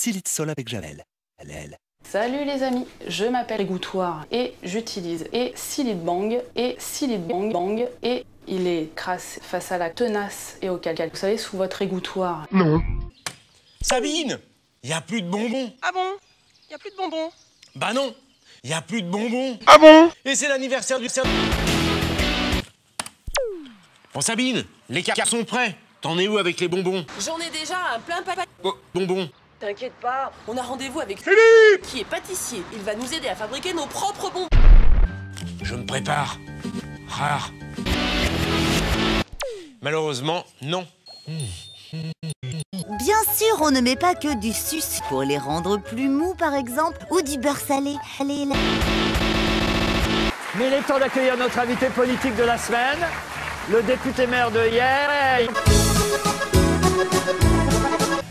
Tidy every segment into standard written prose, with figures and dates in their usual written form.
Silite Sol avec Javel. Elle. Salut les amis, je m'appelle Égouttoir et j'utilise Silite Bang et Silite Bang et il est crasse face à la tenace et au calcal. Vous savez, sous votre égouttoir. Non. Sabine, y a plus de bonbons. Ah bon? Y a plus de bonbons? Bah non, y a plus de bonbons. Ah bon? Et c'est l'anniversaire du... Bon Sabine, les cartes sont prêts. T'en es où avec les bonbons? J'en ai déjà un plein papa. Oh, bonbons. T'inquiète pas, on a rendez-vous avec Philippe, qui est pâtissier. Il va nous aider à fabriquer nos propres bonbons. Je me prépare. Rare. Malheureusement, non. Bien sûr, on ne met pas que du sucre pour les rendre plus mous, par exemple, ou du beurre salé. Allez, là. Mais il est temps d'accueillir notre invité politique de la semaine, le député maire de hier.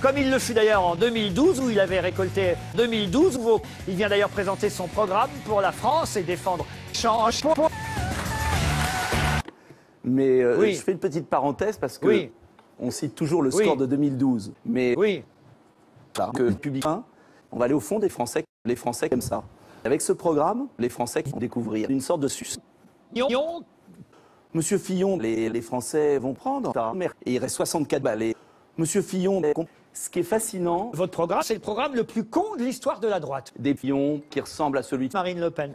Comme il le fut d'ailleurs en 2012, où il avait récolté 2012. Il vient d'ailleurs présenter son programme pour la France et défendre Change. Mais oui. je fais une petite parenthèse parce que Oui. on cite toujours le score de 2012. Mais Oui. que le public, on va aller au fond des Français. Les Français comme ça. Avec ce programme, les Français vont découvrir une sorte de sus. Monsieur Fillon, les Français vont prendre. Et il reste 64 balais. Monsieur Fillon, ce qui est fascinant, Votre programme, c'est le programme le plus con de l'histoire de la droite. des Fillons qui ressemblent à celui de Marine Le Pen.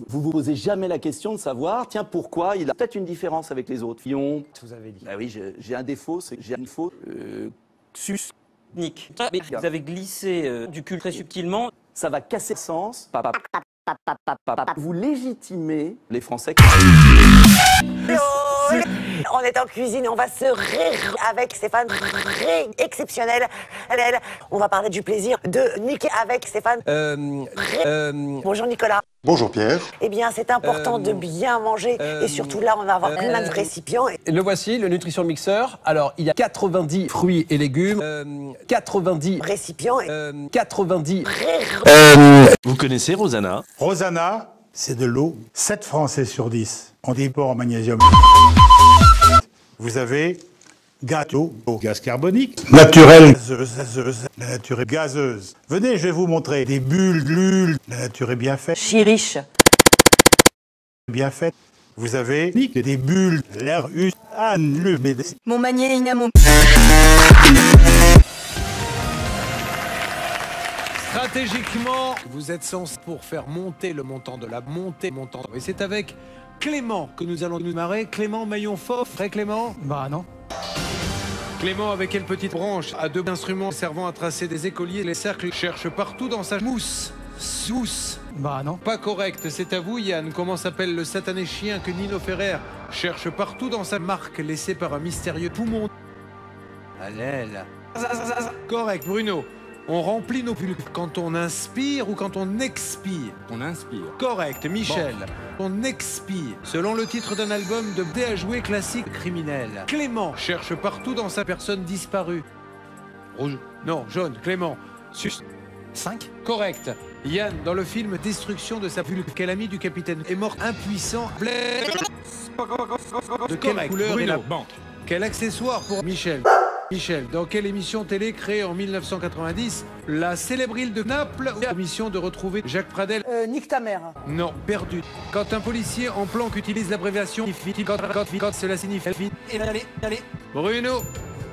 Vous vous posez jamais la question de savoir, tiens, pourquoi il a peut-être une différence avec les autres. Fillon, Vous avez dit. bah oui, j'ai un défaut, c'est que j'ai une faute. Sus, Nick, mais vous avez glissé du cul très subtilement. ça va casser le sens. Vous légitimez les Français. On est en cuisine, on va se rire avec Stéphane, exceptionnel. On va parler du plaisir de niquer avec Stéphane. Bonjour Nicolas. bonjour Pierre. Eh bien, c'est important de bien manger et surtout là, on va avoir plein de récipients. Le voici, le Nutrition Mixer. Alors, il y a 90 fruits et légumes, 90... Récipients. 90... Vous connaissez Rosanna? Rosanna, c'est de l'eau. 7 Français sur 10 ont des ports en magnésium. Vous avez gâteau au gaz carbonique. Naturel. La nature est gazeuse. Venez, je vais vous montrer des bulles d'huile. La nature est bien faite. Chiriche. Bien faite. Vous avez des bulles. L'air Mon manier inamo. Stratégiquement, vous êtes censé pour faire monter le montant de la montée. Et c'est avec Clément que nous allons nous marrer. Clément Maillon Fauve. Vrai Clément? Bah non. Clément avec quelle petite branche a deux instruments servant à tracer des écoliers. Les cercles cherchent partout dans sa mousse. Sousse. Bah non. Pas correct, c'est à vous Yann. Comment s'appelle le satané chien que Nino Ferrer cherche partout dans sa marque laissée par un mystérieux poumon? Allez là. Correct Bruno. On remplit nos pulls quand on inspire ou quand on expire? On inspire. Correct, Michel. On expire. Selon le titre d'un album de dé à jouer classique criminel. Clément cherche partout dans sa personne disparue. Rouge. Non, jaune. Clément. Sus. 5. Correct. Yann, dans le film Destruction de sa pulpe, quel ami du capitaine est mort impuissant? De quelle couleur est la banque? Quel accessoire pour Michel? Michel, dans quelle émission télé créée en 1990, la célèbre île de Naples a mission de retrouver Jacques Pradel? Nique ta mère. Non, perdu. Quand un policier en planque utilise l'abréviation quand cela signifie... Allez. Bruno,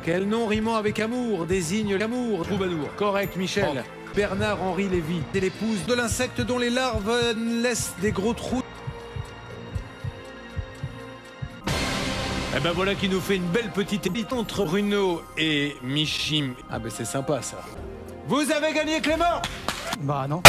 quel nom rimant avec amour désigne l'amour? Troubadour. Correct, Michel. Bernard-Henri Lévy, c'est l'épouse de l'insecte dont les larves laissent des gros trous. Eh ben voilà qui nous fait une belle petite élite entre Bruno et Michim. Ah ben c'est sympa ça. Vous avez gagné Clément? Bah non.